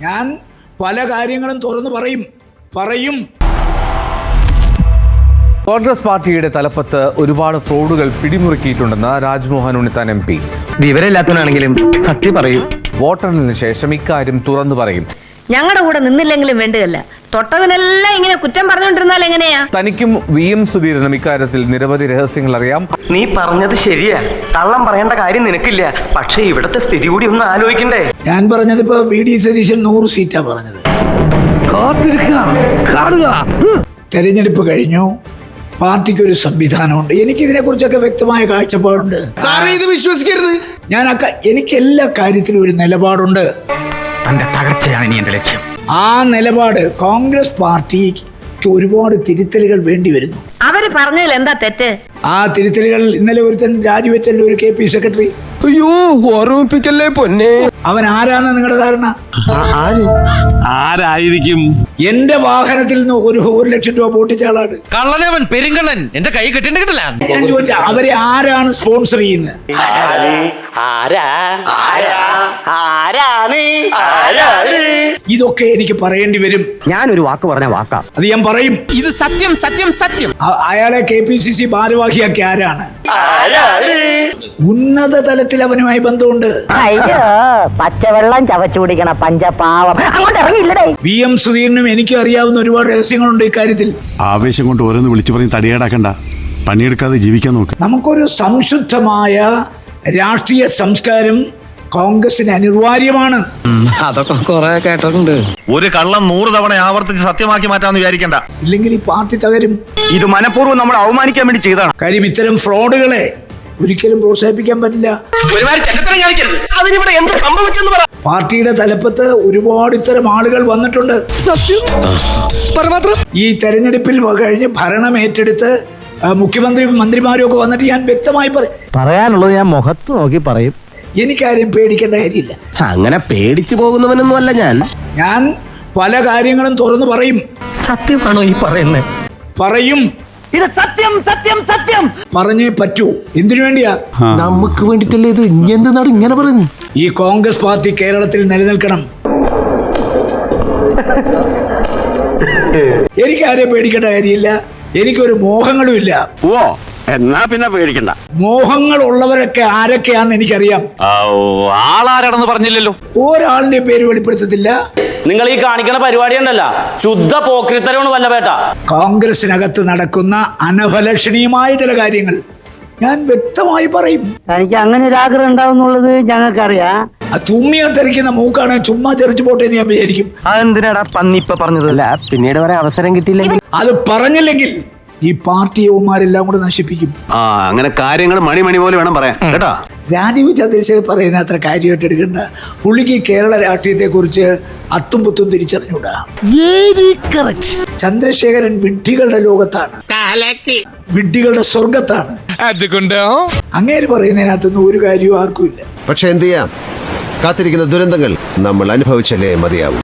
ഞാൻ പല കാര്യങ്ങളും തുറന്നു പറയും. കോൺഗ്രസ് പാർട്ടിയുടെ തലപ്പത്ത് ഒരുപാട് ഫ്രോഡുകൾ പിടിമുറുക്കിയിട്ടുണ്ടെന്ന് രാജ്മോഹൻ ഉണ്ണിത്താൻ MP. വിവരമില്ലാത്തവനാണെങ്കിലും സത്യം പറയൂ. വോട്ടെണ്ണലിന് ശേഷം ഇക്കാര്യം തുറന്നു പറയും. ഞങ്ങളുടെ കൂടെ നിന്നില്ലെങ്കിലും വേണ്ടതല്ല, തൊട്ടവനെല്ലാം ഇങ്ങനെ കുറ്റം പറഞ്ഞുകൊണ്ടിരുന്നാൽ എങ്ങനെയാ? തനിക്കും VM സുധീരനും ഇക്കാര്യത്തിൽ നിരവധി രഹസ്യങ്ങൾ അറിയാം. നീ പറഞ്ഞത് ശരിയാ, കള്ളം പറയേണ്ട കാര്യം നിനക്കില്ല. പക്ഷെ ഇവിടത്തെ സ്ഥിതി കൂടി ഒന്ന് ആലോചിക്കണ്ടേ. ഞാൻ പറഞ്ഞത് ഇപ്പൊ VD സതീശൻ 100 സീറ്റാ പറഞ്ഞത്. തെരഞ്ഞെടുപ്പ് കഴിഞ്ഞു, പാർട്ടിക്ക് ഒരു സംവിധാനമുണ്ട്. എനിക്കിതിനെ കുറിച്ചൊക്കെ വ്യക്തമായ കാഴ്ചപ്പാടുണ്ട്. ഇത് വിശ്വസിക്കരുത്. എനിക്ക് എല്ലാ കാര്യത്തിലും ഒരു നിലപാടുണ്ട്. തന്റെ തകർച്ചയാണ് ഇനി എന്റെ ലക്ഷ്യം. ആ നിലപാട് കോൺഗ്രസ് പാർട്ടിക്ക് ഒരുപാട് തിരുത്തലുകൾ വേണ്ടി വരുന്നു. അവര് പറഞ്ഞതിൽ എന്താ തെറ്റ്? ആ തിരുത്തലുകൾ ഇന്നലെ ഒരുത്തൻ രാജിവെച്ചല്ലോ, ഒരു KP സെക്രട്ടറി. അയ്യോ, ഓർമ്മിപ്പിക്കല്ലേ പൊന്നെ. അവൻ ആരാന്ന് നിങ്ങളുടെ ധാരണ? ആരായിരിക്കും? എന്റെ വാഹനത്തിൽ നിന്ന് ഒരു ലക്ഷം രൂപ പൊട്ടിച്ച ആളാണ്. കള്ളനവൻ, പെരുങ്കള്ളൻ. എന്റെ കൈ കെട്ടില്ല. ഞാൻ ചോദിച്ച അവരെ ആരാണ് സ്പോൺസർ ചെയ്യുന്നത്? ഇതൊക്കെ എനിക്ക് പറയേണ്ടി വരും. ഞാനൊരു വാക്ക് പറഞ്ഞ വാക്കാ, അത് ഞാൻ പറയും. ഇത് സത്യം. അയാളെ KPCC ഭാരവാഹിയാക്കി ആരാണ്? ഉന്നത തലത്തിൽ അവനുമായി ബന്ധമുണ്ട്. അയ്യോ, പച്ചവെള്ളം ചവച്ചു കുടിക്കണ പഞ്ചപാവം. അങ്ങോട്ട് ഇറങ്ങിയില്ലടേ. VM സുധീരനും എനിക്കും അറിയാവുന്ന ഒരുപാട് രഹസ്യങ്ങളുണ്ട് ഇക്കാര്യത്തിൽ. ആവേശം കൊണ്ട് ഓരോന്ന് വിളിച്ചു പറഞ്ഞ് തടിയേടാക്കണ്ട, പണിയെടുക്കാതെ ജീവിക്കാൻ നോക്ക്. നമുക്കൊരു സംശുദ്ധമായ രാഷ്ട്രീയ സംസ്കാരം കോൺഗ്രസിന് അനിവാര്യമാണ്. അതൊക്കെ കുറെ കേട്ടിട്ടുണ്ട്. ഒരു കള്ളം 100 തവണ ആവർത്തിച്ച് സത്യമാക്കി മാറ്റാന്ന് വിചാരിക്കണ്ട. ഇല്ലെങ്കിൽ ഈ പാർട്ടി തകരും. ഇത് മനഃപൂർവ്വം നമ്മൾ അവമാനിക്കാൻ വേണ്ടി ചെയ്താണ്. കാര്യം ഇത്തരം ഫ്രോഡുകളെ ഒരിക്കലും പ്രോത്സാഹിപ്പിക്കാൻ പറ്റില്ല. അതിനിവിടെ എന്ത് സംഭവിച്ചെന്ന് പറ. പാർട്ടിയുടെ തലപ്പത്ത് ഒരുപാട് ഇത്തരം ആളുകൾ വന്നിട്ടുണ്ട്. ഈ തെരഞ്ഞെടുപ്പിൽ കഴിഞ്ഞ് ഭരണം ഏറ്റെടുത്ത് മന്ത്രിമാരും ഒക്കെ വന്നിട്ട് ഞാൻ വ്യക്തമായി പറയാനുള്ളത് ഞാൻ മുഖത്ത് നോക്കി പറയും. എനിക്കാരും പേടിക്കേണ്ട കാര്യമില്ല. അങ്ങനെ പേടിച്ചു പോകുന്നവനൊന്നും അല്ല ഞാൻ പല കാര്യങ്ങളും തുറന്നു പറയും. സത്യമാണോ ഈ പറയുന്നത്? പറയും. ഇത് സത്യം. പറഞ്ഞേ പറ്റൂ. എന്തിനു വേണ്ടിയാ? നമുക്ക് വേണ്ടിട്ടല്ലേ ഇത്. എന്താണ് ഇങ്ങനെ പറയുന്നു? ഈ കോൺഗ്രസ് പാർട്ടി കേരളത്തിൽ നിലനിൽക്കണം. എനിക്കാരെയും പേടിക്കേണ്ട കാര്യമില്ല. എനിക്കൊരു മോഹങ്ങളും ഇല്ല. ഓ, എന്നാ പിന്നെ പേടിക്കണ്ട. മോഹങ്ങൾ ഉള്ളവരൊക്കെ ആരൊക്കെയാന്ന് എനിക്കറിയാം. ആളാരാണെന്ന് പറഞ്ഞില്ലല്ലോ. ഒരാളിന്റെ പേര് വെളിപ്പെടുത്തത്തില്ല. നിങ്ങൾ ഈ കാണിക്കുന്ന പരിപാടി ഉണ്ടല്ല, ശുദ്ധ പോക്രിത്തരമാണ് വല്ലപേട്ട. കോൺഗ്രസിനകത്ത് നടക്കുന്ന അനഭലഷണീയമായ ചില കാര്യങ്ങൾ ഞാൻ വ്യക്തമായി പറയും. തനിക്ക് അങ്ങനെ ഒരു ആഗ്രഹം ഉണ്ടാവുന്നുള്ളത് ഞങ്ങൾക്കറിയാം. തുമ്മിയാ തെറിക്കുന്ന മൂക്കാണ്, ചുമ്മാ തെറിച്ചു പോട്ടെ എന്ന് ഞാൻ വിചാരിക്കും. അതെന്തിനാടാ പന്നി ഇപ്പൊ പറഞ്ഞതല്ല, പിന്നീട് വരെ അവസരം കിട്ടിയില്ലെങ്കിൽ? അത് പറഞ്ഞില്ലെങ്കിൽ ഈ പാർട്ടിയവന്മാരെല്ലാം കൂടെ നശിപ്പിക്കും. അങ്ങനെ കാര്യങ്ങൾ മണി പോലെ വേണം പറയാൻ കേട്ടോ. രാജീവ് ചന്ദ്രശേഖർ പറയുന്ന അത്ര കാര്യമായിട്ട് എടുക്കണ്ട. പുള്ളിക്ക് കേരള രാഷ്ട്രീയത്തെ കുറിച്ച് അത്തും പുത്തും തിരിച്ചറിഞ്ഞൂടാ. ചന്ദ്രശേഖരൻ വിഡ്ഢികളുടെ ലോകത്താണ്, വിഡ്ഢികളുടെ സ്വർഗത്താണ്. അങ്ങേര് പറയുന്നതിനകത്തൊന്നും ഒരു കാര്യവും ആർക്കും ഇല്ല. പക്ഷെ എന്ത് ചെയ്യാം, കാത്തിരിക്കുന്ന ദുരന്തങ്ങൾ നമ്മൾ അനുഭവിച്ചല്ലേ മതിയാവും.